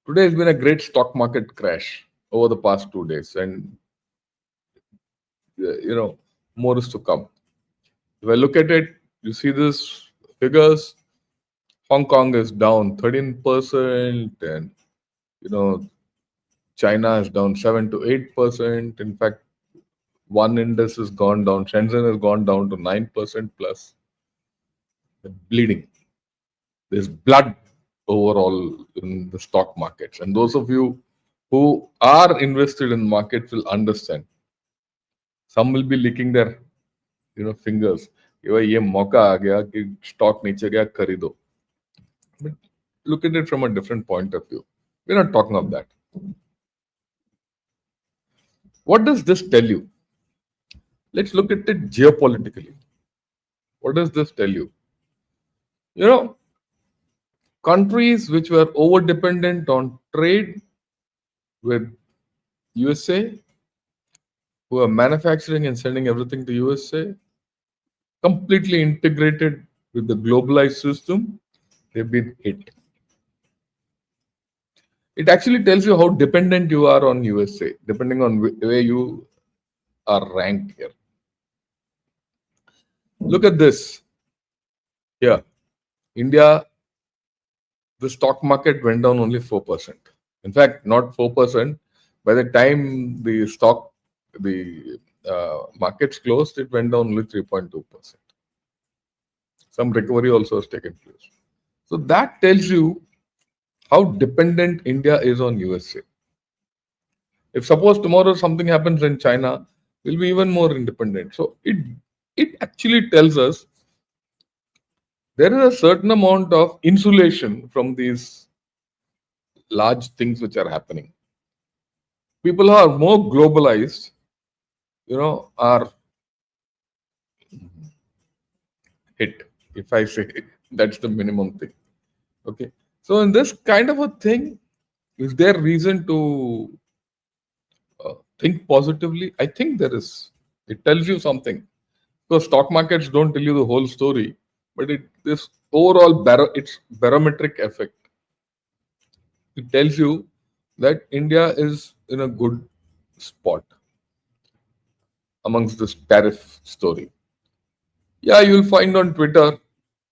Today has been a great stock market crash over the past 2 days, and more is to come. If I look at it, you see this figures. Hong Kong is down 13%, and you know China is down 7 to 8%. In fact, one index has gone down. Shenzhen has gone down to 9% plus. They're bleeding. There's blood overall in the stock markets, and those of you who are invested in markets will understand. Some will be licking their fingers. कि भाई ये मौका आ गया कि stock नीचे गया खरीदो. But look at it from a different point of view. We're not talking of that. What does this tell you? Let's look at it geopolitically. What does this tell you? Countries which were over dependent on trade with USA, who are manufacturing and sending everything to USA, completely integrated with the globalized system, they've been hit. It actually tells you how dependent you are on USA, depending on where you are ranked here. Look at this. Here, India, the stock market went down only 4%. In fact, not 4%. By the time the markets closed, it went down only 3.2%. Some recovery also has taken place. So that tells you how dependent India is on USA. If suppose tomorrow something happens in China, we'll be even more independent. So it actually tells us there is a certain amount of insulation from these large things which are happening. People who are more globalized, are hit. If I say that's the minimum thing. Okay. So in this kind of a thing, is there reason to think positively? I think there is. It tells you something. Because stock markets don't tell you the whole story, but this overall it's barometric effect. It tells you that India is in a good spot amongst this tariff story. Yeah, you'll find on Twitter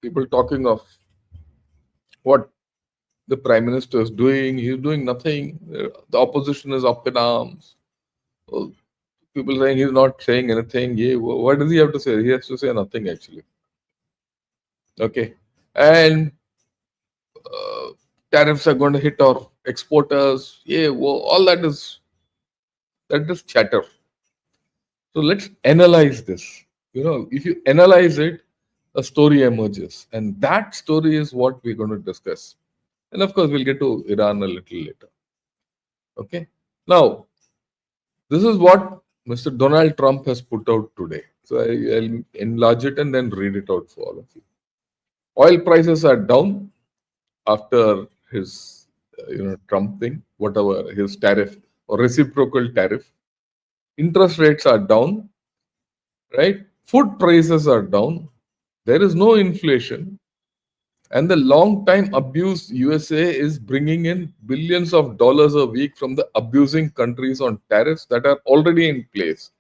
people talking of what the Prime Minister is doing. He's doing nothing. The opposition is up in arms. People saying he's not saying anything. Yeah, what does he have to say? He has to say nothing actually. Okay. And tariffs are going to hit our exporters. Yeah, well, all that is chatter. So let's analyze this. If you analyze it, a story emerges. And that story is what we're going to discuss. And of course, we'll get to Iran a little later. Okay. Now, this is what Mr. Donald Trump has put out today. So I'll enlarge it and then read it out for all of you. Oil prices are down after his, Trump thing, whatever, his tariff or reciprocal tariff. Interest rates are down, right? Food prices are down. There is no inflation. And the long time abused USA is bringing in billions of dollars a week from the abusing countries on tariffs that are already in place.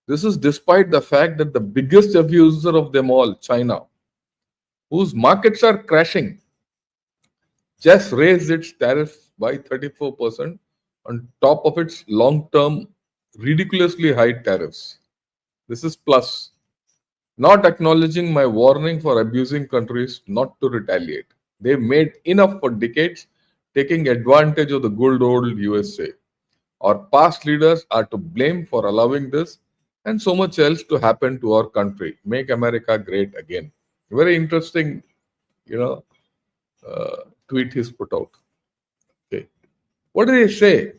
This is despite the fact that the biggest abuser of them all, China, whose markets are crashing, just raised its tariff by 34% on top of its long-term ridiculously high tariffs. This is plus. Not acknowledging my warning for abusing countries not to retaliate. They've made enough for decades, taking advantage of the good old USA. Our past leaders are to blame for allowing this and so much else to happen to our country. Make America great again. Very interesting, tweet he's put out. Okay. What did he say?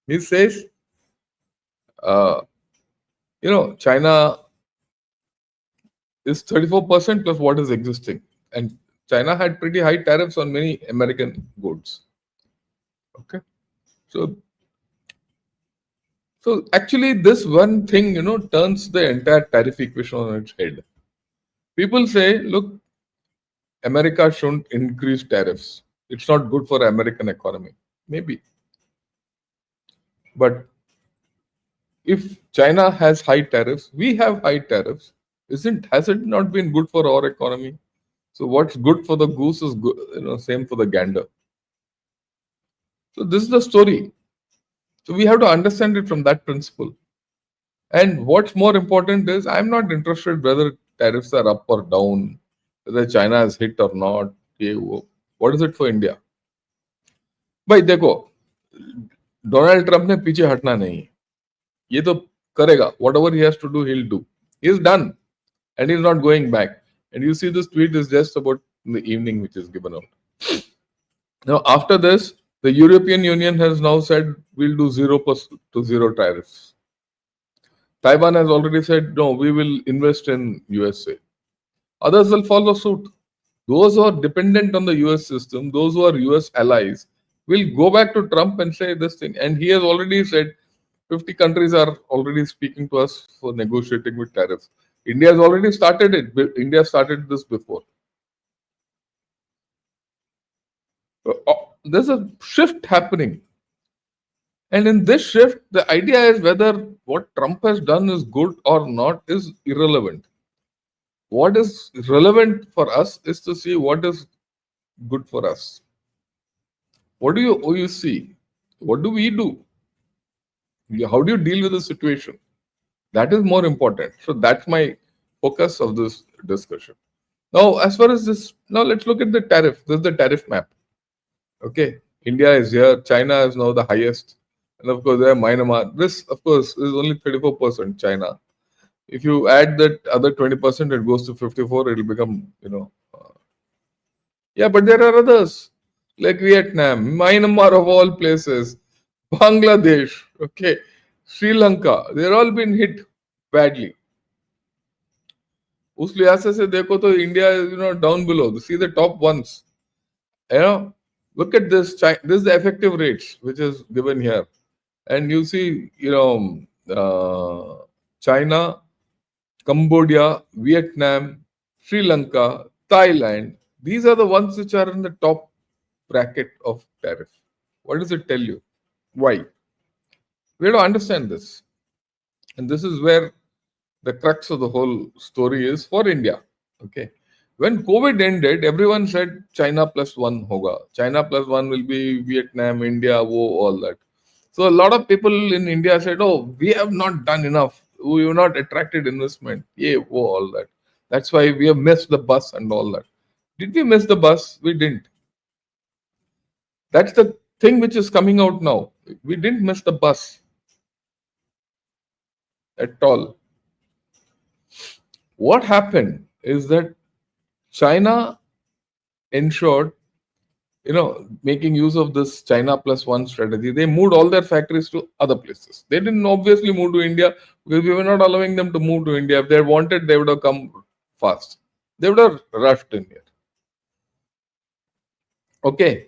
He says, China is 34% plus what is existing. And China had pretty high tariffs on many American goods. Okay. So actually this one thing, turns the entire tariff equation on its head. People say, look, America shouldn't increase tariffs. It's not good for American economy. maybe. But if China has high tariffs, we have high tariffs. Isn't has it not been good for our economy? So what's good for the goose is good, same for the gander. So this is the story. So we have to understand it from that principle. And what's more important is I'm not interested whether tariffs are up or down, whether China has hit or not. What is it for India? भाई देखो, Donald Trump ने पीछे हटना नहीं है. ये तो करेगा. Whatever he has to do, he'll do. He's done, and he's not going back. And you see, this tweet is just about in the evening, which is given out. Now, after this, the European Union has now said we'll do 0% to zero tariffs. Taiwan has already said no, we will invest in USA. Others will follow suit. Those who are dependent on the US system, those who are US allies, will go back to Trump and say this thing. And he has already said 50 countries are already speaking to us for negotiating with tariffs. India has already started it. India started this before. There's a shift happening. And in this shift, the idea is whether what Trump has done is good or not is irrelevant. What is relevant for us is to see what is good for us. What do you see? What do we do? How do you deal with the situation? That is more important. So that's my focus of this discussion. Now, as far as this, now let's look at the tariff. This is the tariff map. Okay, India is here. China is now the highest, and of course, there Myanmar. This, of course, is only 34% China. If you add that other 20%, it goes to 54. It will become, yeah. But there are others like Vietnam, Myanmar of all places, Bangladesh. Okay, Sri Lanka. They're all been hit badly. उस लिहाज से देखो तो India is down below. See the top ones. Look at this. This is the effective rates which is given here, and you see China, Cambodia, Vietnam, Sri Lanka, Thailand. These are the ones which are in the top bracket of tariff. What does it tell you? Why? We have to understand this, and this is where the crux of the whole story is for India. Okay. When COVID ended, everyone said China plus one hoga. China plus one will be Vietnam, India, all that. So a lot of people in India said, oh, we have not done enough. We have not attracted investment. Yeah, all that. That's why we have missed the bus and all that. Did we miss the bus? We didn't. That's the thing which is coming out now. We didn't miss the bus at all. What happened is that China ensured, making use of this China plus one strategy, they moved all their factories to other places. They didn't obviously move to India because we were not allowing them to move to India. If they wanted, they would have come fast. They would have rushed in here. Okay.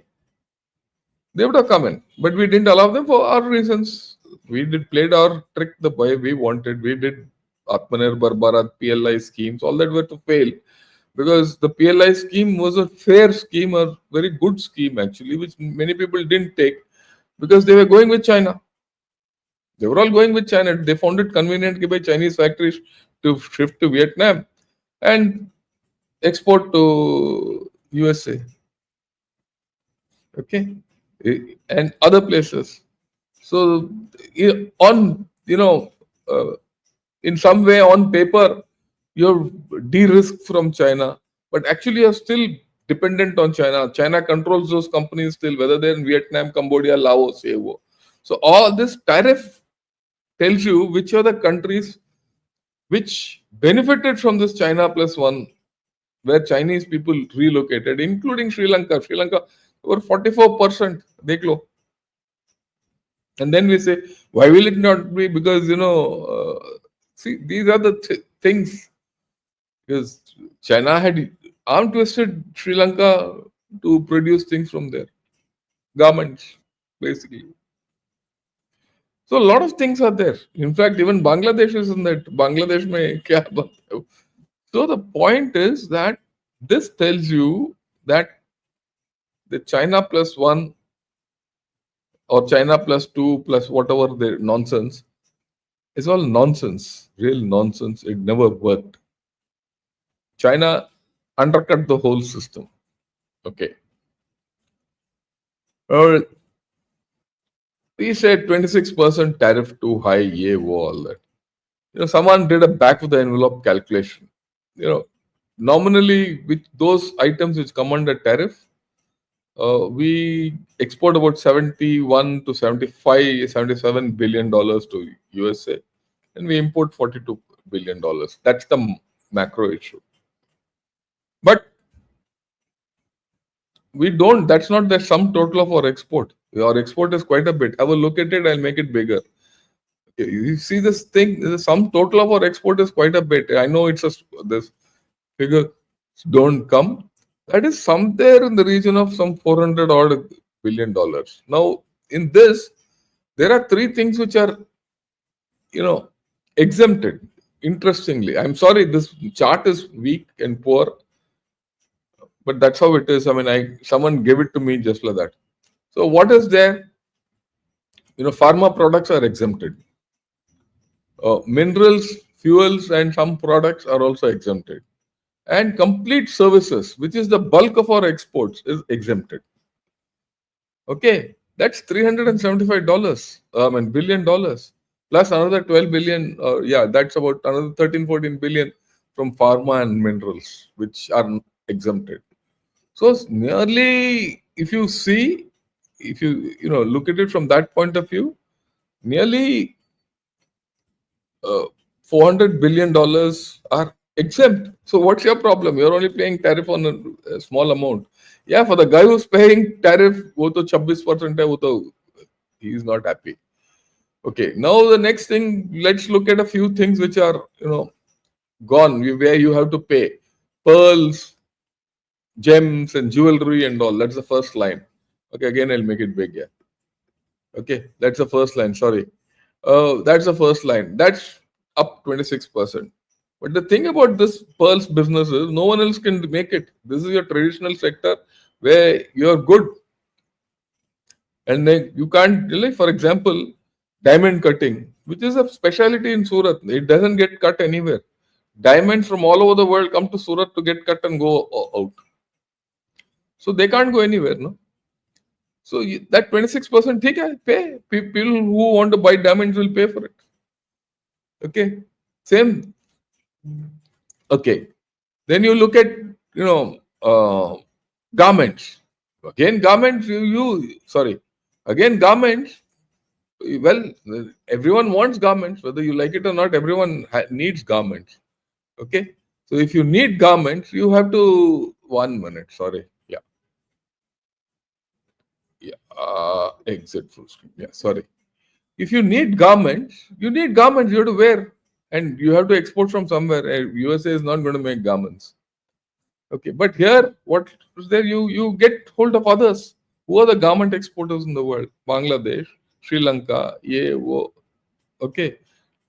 They would have come in, but we didn't allow them for our reasons. We played our trick the way we wanted. We did Atmanirbhar Bharat, PLI schemes, all that were to fail. Because the PLI scheme was a fair scheme, a very good scheme actually, which many people didn't take because they were going with China. They were all going with China. They found it convenient to buy Chinese factories to shift to Vietnam and export to USA. Okay, and other places. So on in some way on paper, you're de-risked from China, but actually you're still dependent on China. China controls those companies still, whether they're in Vietnam, Cambodia, Laos, AO. So all this tariff tells you which are the countries which benefited from this China plus one, where Chinese people relocated, including Sri Lanka. Sri Lanka over 44%. Dekh lo. And then we say, why will it not be? Because see, these are the things. Because China had arm twisted Sri Lanka to produce things from there, garments, basically. So a lot of things are there. In fact, even Bangladesh is in that. Bangladesh mein kya baat hai? So the point is that this tells you that the China plus one or China plus 2 plus whatever the nonsense, is all nonsense, real nonsense. It never worked. China undercut the whole system. Okay. We said 26% tariff too high, yeah, all that. Someone did a back of the envelope calculation. Nominally, with those items which come under tariff, we export about 71 to 75, $77 billion to USA, and we import $42 billion. That's the macro issue. But we don't, that's not the sum total of our export. Our export is quite a bit. Have a look at it, I'll make it bigger. Okay, you see this thing, the sum total of our export is quite a bit. I know this figure don't come. That is somewhere in the region of some 400 odd billion dollars. Now, in this, there are three things which are, exempted. Interestingly, I'm sorry, this chart is weak and poor, but that's how it is. I mean, someone gave it to me just like that. So, what is there? Pharma products are exempted. Minerals, fuels, and some products are also exempted. And complete services, which is the bulk of our exports, is exempted. Okay, that's $375. Billion dollars plus another 12 billion. That's about another 13-14 billion from pharma and minerals, which are exempted. So nearly, if you look at it from that point of view, nearly $400 billion are exempt. So what's your problem? You're only paying tariff on a small amount. Yeah, for the guy who's paying tariff, wo to 26% hai, wo to, he is not happy. Okay, now the next thing, let's look at a few things which are, gone, where you have to pay. Pearls, gems and jewelry and all. That's the first line. Okay, again, I'll make it big, yeah. Okay, that's the first line, sorry. That's the first line. That's up 26%. But the thing about this pearls business is no one else can make it. This is your traditional sector where you're good. And then you can't, like, for example, diamond cutting, which is a specialty in Surat. It doesn't get cut anywhere. Diamonds from all over the world come to Surat to get cut and go out. So they can't go anywhere, no? So that 26%, pay. People who want to buy diamonds will pay for it. Okay. Same. Okay. Then you look at, garments. Again, garments, garments. Well, everyone wants garments, whether you like it or not, everyone needs garments. Okay. So if you need garments, you have to, 1 minute, sorry. Exit full screen. Yeah, sorry. If you need garments, you have to wear. And you have to export from somewhere. USA is not going to make garments. Okay, but here, what is there? You get hold of others. Who are the garment exporters in the world? Bangladesh, Sri Lanka, okay.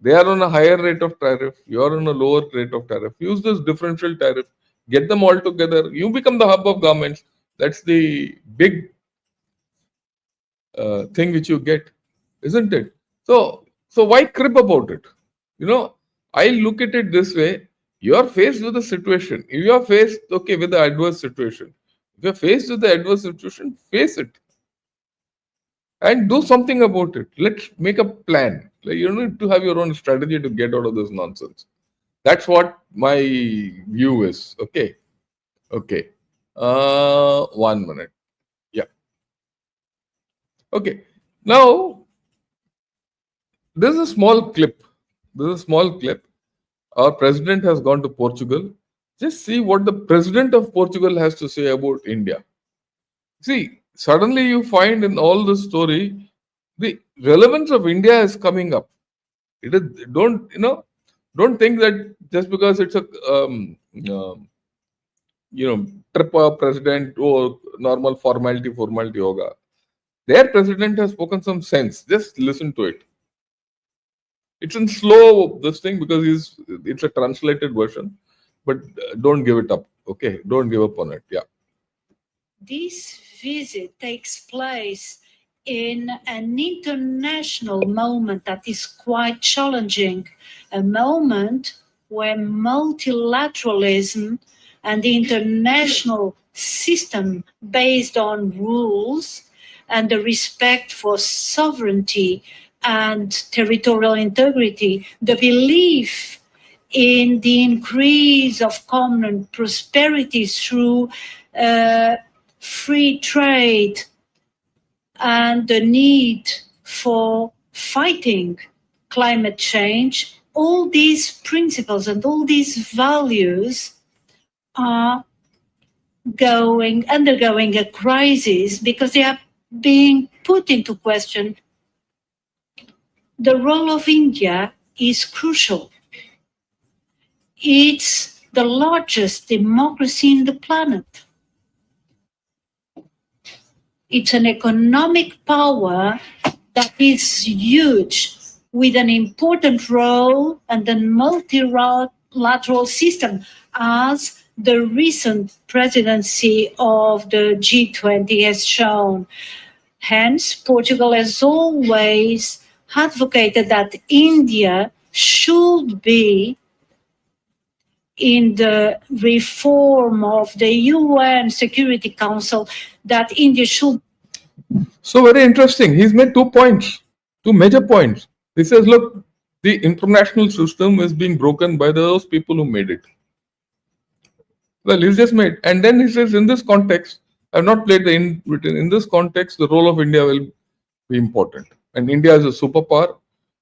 They are on a higher rate of tariff. You are on a lower rate of tariff. Use this differential tariff. Get them all together. You become the hub of garments. That's the big thing which you get, isn't it? So why crib about it? I look at it this way. You are faced with a situation. If you are faced, with the adverse situation, if you are faced with the adverse situation, face it and do something about it. Let's make a plan. Like, you need to have your own strategy to get out of this nonsense. That's what my view is. Okay. 1 minute. Yeah. Okay. Now, this is a small clip. Our president has gone to Portugal. Just see what the president of Portugal has to say about India. See, suddenly you find in all this story, the relevance of India is coming up. It is, don't think that just because it's a trip of president or normal formality hoga. Their president has spoken some sense. Just listen to it. It's in slow, this thing, because it's a translated version, but don't give it up. Okay, don't give up on it. Yeah. This visit takes place in an international moment that is quite challenging, a moment where multilateralism and the international system based on rules and the respect for sovereignty and territorial integrity, the belief in the increase of common prosperity through uh, free trade and the need for fighting climate change, all these principles and all these values are undergoing a crisis because they are being put into question. The role of India is crucial. It's the largest democracy in the planet. It's an economic power that is huge with an important role and a multilateral system, as the recent presidency of the G20 has shown. Hence, Portugal has always advocated that India should be in the reform of the UN Security Council, that India should. So very interesting. He's made 2 points, two major points. He says, look, the international system is being broken by those people who made it. Well, he's just made. And then he says, in this context, I've not played the in written. In this context, the role of India will be important. And India is a superpower,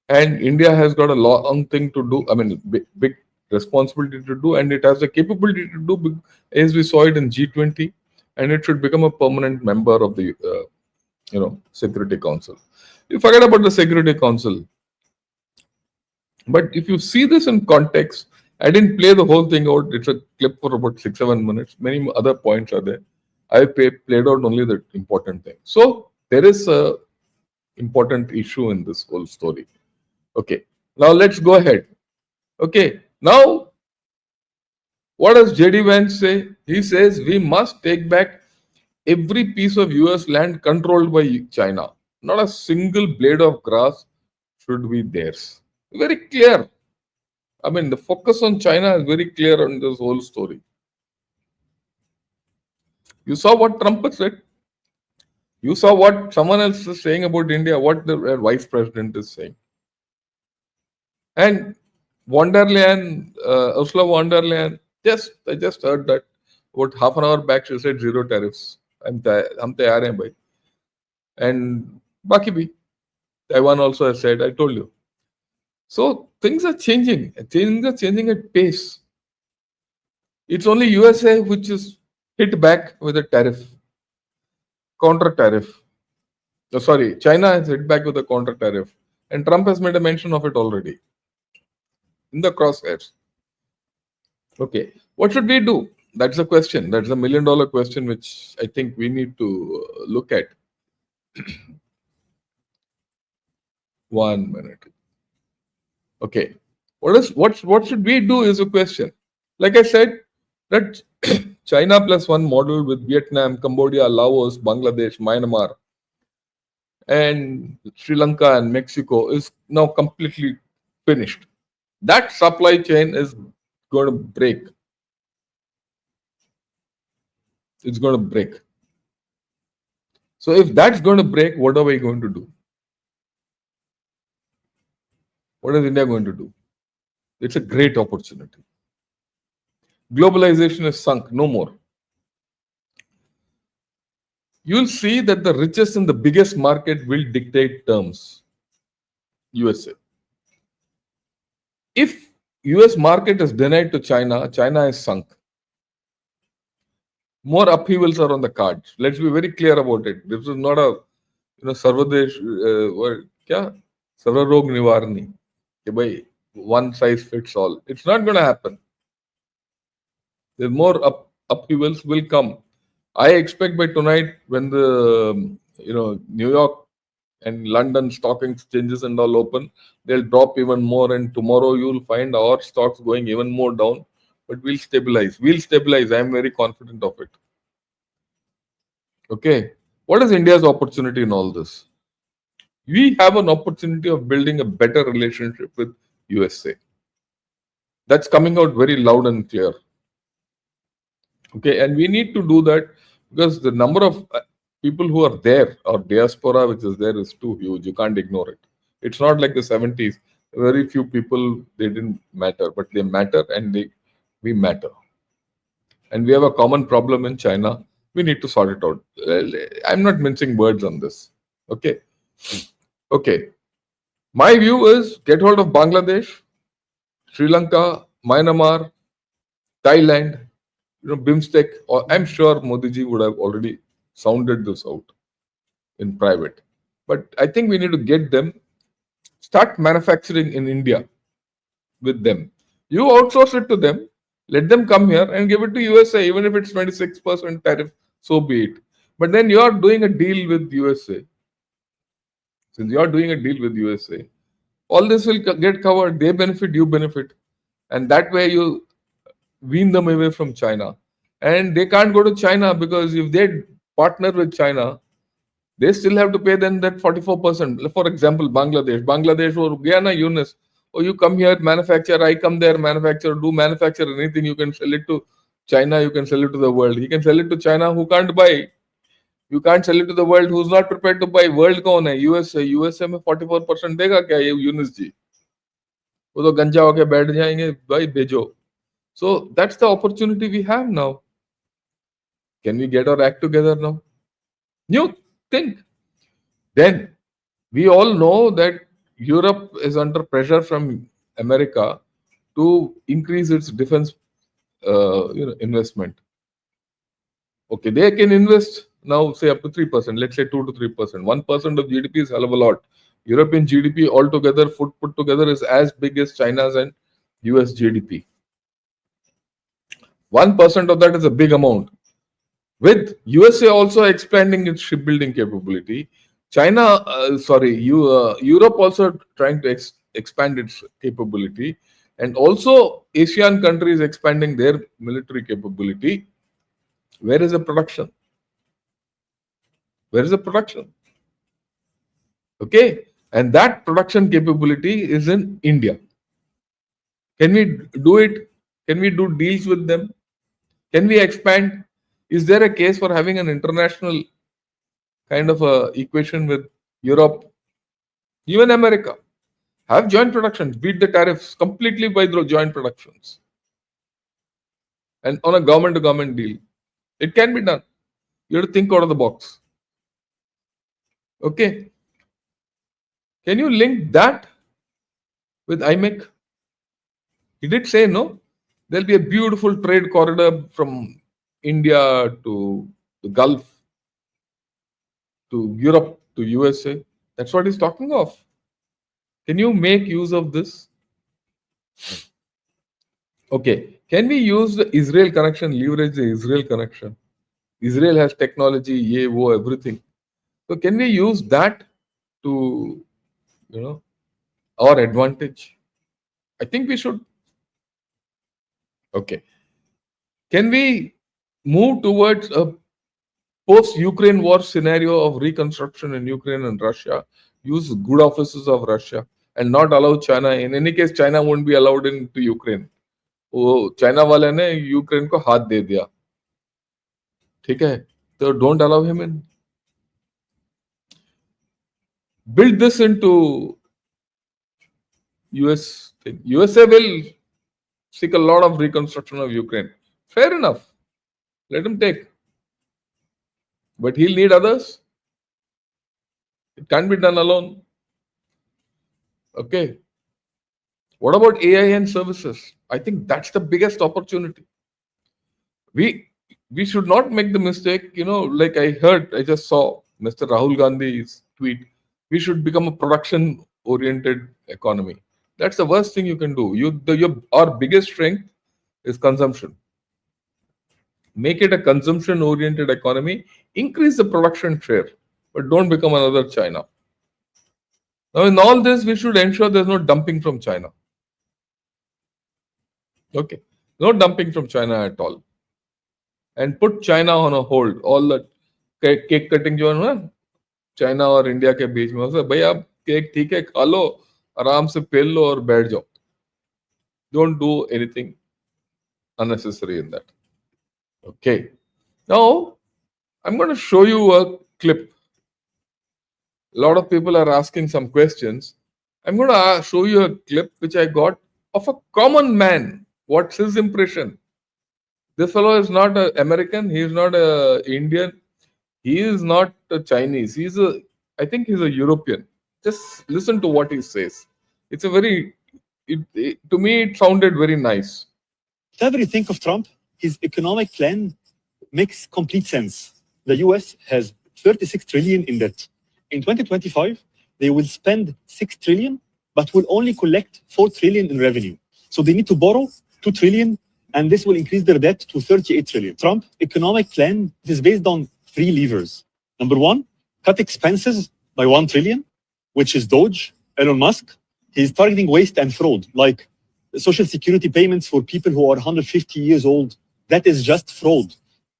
and India has got a long thing to do. I mean, big responsibility to do, and it has the capability to do, as we saw it in G20, and it should become a permanent member of the Security Council. You forget about the Security Council, but if you see this in context, I didn't play the whole thing out. It's a clip for about 6-7 minutes. Many other points are there. I played out only the important thing. So there is a important issue in this whole story. Okay, now let's go ahead. Okay, now what does JD Vance say? He says we must take back every piece of US land controlled by China. Not a single blade of grass should be theirs. Very clear. I mean, the focus on China is very clear on this whole story. You saw what Trump said. You saw what someone else is saying about India, what the vice president is saying. And von der Leyen, Ursula von der Leyen, I just heard that about half an hour back, she said zero tariffs. हम तैयार हैं भाई. And बाकी भी, Taiwan also has said, I told you. So things are changing. Things are changing at pace. It's only USA which is hit back with a tariff, counter tariff. Oh, sorry, China has hit back with a counter tariff, and Trump has made a mention of it already in the crosshairs. Okay, what should we do? That's the question. That's a $1 million question, which I think we need to look at. 1 minute. Okay, what should we do is a question. Like I said, that China plus one model with Vietnam, Cambodia, Laos, Bangladesh, Myanmar, and Sri Lanka and Mexico is now completely finished. That supply chain is going to break. It's going to break. So if that's going to break, what are we going to do? What is India going to do? It's a great opportunity. Globalization is sunk, no more. You'll see that the richest and the biggest market will dictate terms. USA. If US market is denied to China, China is sunk. More upheavals are on the cards. Let's be very clear about it. This is not a Sarvadesh Sarvarog Nivarni. One size fits all. It's not going to happen. There's more upheavals will come. I expect by tonight, when the New York and London stock exchanges and all open, they'll drop even more. And tomorrow you'll find our stocks going even more down. But we'll stabilize. I am very confident of it. Okay. What is India's opportunity in all this? We have an opportunity of building a better relationship with USA. That's coming out very loud and clear. Okay, and we need to do that because the number of people who are there or diaspora which is there is too huge. You can't ignore it. It's not like the 70s. Very few people they didn't matter, but they matter and we matter. And we have a common problem in China. We need to sort it out. I'm not mincing words on this. Okay. Okay. My view is get hold of Bangladesh, Sri Lanka, Myanmar, Thailand, BIMSTEC. Or I'm sure Modi ji would have already sounded this out in private. But I think we need to get them, start manufacturing in India with them. You outsource it to them, let them come here and give it to USA, even if it's 26% tariff, so be it. But then you are doing a deal with USA. Since you are doing a deal with USA, all this will get covered. They benefit, you benefit. And that way you wean them away from China. And they can't go to China because if they partner with China, they still have to pay them that 44%. For example, Bangladesh or Guyana, Yunus. Oh, you come here, manufacture, I come there, manufacture, do manufacture anything, you can sell it to China, you can sell it to the world. He can sell it to China who can't buy. You can't sell it to the world who's not prepared to buy. World कौन है? USA में 44% देगा क्या ये यूनिस जी? वो तो गंजा होके बैठ जाएंगे भाई भेजो. So that's the opportunity we have now. Can we get our act together now? You think. Then we all know that Europe is under pressure from America to increase its defense investment. Okay, they can invest now, say up to 3%, let's say 2 to 3%. 1% of GDP is hell of a lot. European GDP altogether, put together, is as big as China's and US GDP. 1% of that is a big amount. With USA also expanding its shipbuilding capability, Europe also trying to expand its capability, and also Asian countries expanding their military capability. Where is the production? Where is the production? Okay, and that production capability is in India. Can we do it? Can we do deals with them? Can we expand? Is there a case for having an international kind of a equation with Europe, even America? Have joint productions, beat the tariffs completely by the joint productions, and on a government to government deal. It can be done. You have to think out of the box. Okay. Can you link that with IMEC? He did say no. There'll be a beautiful trade corridor from India to the Gulf, to Europe, to USA. That's what he's talking of. Can you make use of this? Okay. Can we use the Israel connection, leverage the Israel connection? Israel has technology, everything. So can we use that to, our advantage? I think we should. Okay. Can we move towards a post-Ukraine war scenario of reconstruction in Ukraine and Russia? Use good offices of Russia and not allow China. In any case, China won't be allowed into Ukraine. वो China वाले ने Ukraine को हाथ दे दिया. ठीक है, तो don't allow him in. Build this into US thing. USA will seek a lot of reconstruction of Ukraine. Fair enough. Let him take. But he'll need others. It can't be done alone. Okay. What about AI and services? I think that's the biggest opportunity. We should not make the mistake, like I just saw Mr. Rahul Gandhi's tweet. We should become a production-oriented economy. That's the worst thing you can do. Our biggest strength is consumption. Make it a consumption-oriented economy. Increase the production share, but don't become another China. Now, in all this, we should ensure there's no dumping from China. Okay, no dumping from China at all. And put China on a hold. All the cake cutting, China और India के बीच में, उसे भाई आप cake ठीक है खा लो, आराम से पेल लो और बैठ जाओ. Don't do anything unnecessary in that. Okay. Now, I'm going to show you a clip. A lot of people are asking some questions. I'm going to show you a clip which I got of a common man. What's his impression? This fellow is not an American. He is not a Indian. He is not a Chinese. I think he's a European. Just listen to what he says. It's a very, to me, it sounded very nice. Whatever you think of Trump, his economic plan makes complete sense. The US has 36 trillion in debt. In 2025, they will spend 6 trillion, but will only collect 4 trillion in revenue. So they need to borrow 2 trillion, and this will increase their debt to 38 trillion. Trump economic plan is based on 3 levers. Number 1, cut expenses by 1 trillion, which is Doge, Elon Musk. He's targeting waste and fraud, like social security payments for people who are 150 years old. That is just fraud.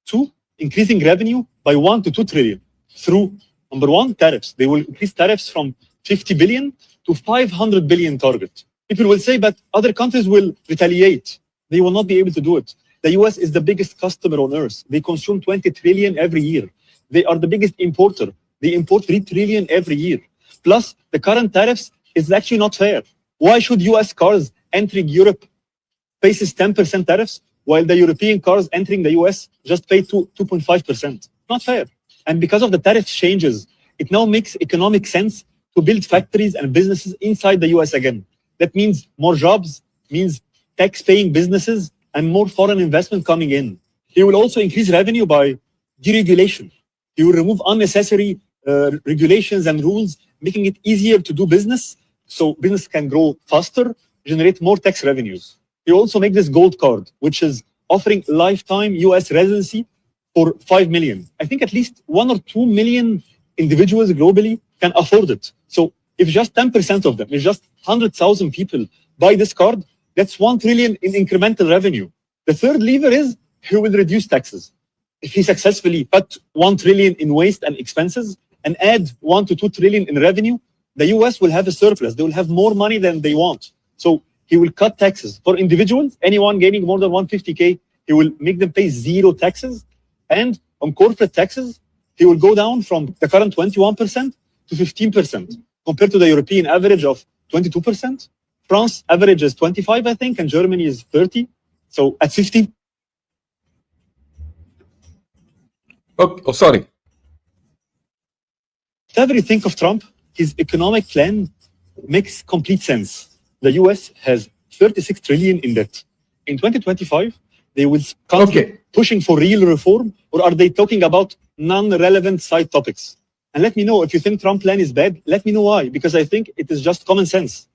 2, increasing revenue by 1 to 2 trillion through, number 1, tariffs. They will increase tariffs from 50 billion to 500 billion target. People will say, but other countries will retaliate. They will not be able to do it. The US is the biggest customer on earth. They consume 20 trillion every year. They are the biggest importer. They import 3 trillion every year. Plus, the current tariffs is actually not fair. Why should US cars entering Europe faces 10% tariffs, while the European cars entering the US just pay 2.5%? Not fair. And because of the tariff changes, it now makes economic sense to build factories and businesses inside the US again. That means more jobs, means tax-paying businesses, and more foreign investment coming in. He will also increase revenue by deregulation. He will remove unnecessary regulations and rules, making it easier to do business, so business can grow faster, generate more tax revenues. He also make this gold card, which is offering lifetime US residency for 5 million. I think at least 1 or 2 million individuals globally can afford it. So if just 10% of them, if just 100,000 people buy this card, that's 1 trillion in incremental revenue. The third lever is he will reduce taxes. If he successfully cut 1 trillion in waste and expenses and add 1 to 2 trillion in revenue, the US will have a surplus. They will have more money than they want. So he will cut taxes. For individuals, anyone gaining more than 150K, he will make them pay 0 taxes. And on corporate taxes, he will go down from the current 21% to 15%, compared to the European average of 22%. France average is 25, I think, and Germany is 30. So at 50. Oh, sorry. Whatever you think of Trump, his economic plan makes complete sense. The US has 36 trillion in debt. In 2025, they will continue pushing for real reform, or are they talking about non-relevant side topics? And let me know if you think Trump plan is bad. Let me know why, because I think it is just common sense.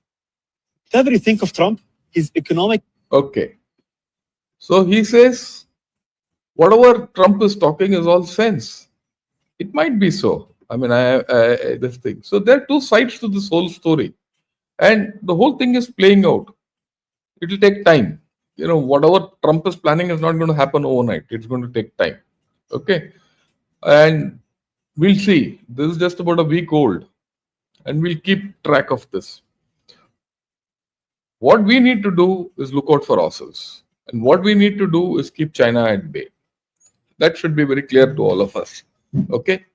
Whatever you think of Trump, his economic. Okay. So he says, whatever Trump is talking is all sense. It might be so. I mean, this thing. So there are 2 sides to this whole story. And the whole thing is playing out. It will take time. Whatever Trump is planning is not going to happen overnight. It's going to take time. Okay. And we'll see. This is just about a week old. And we'll keep track of this. What we need to do is look out for ourselves. And what we need to do is keep China at bay. That should be very clear to all of us. Okay.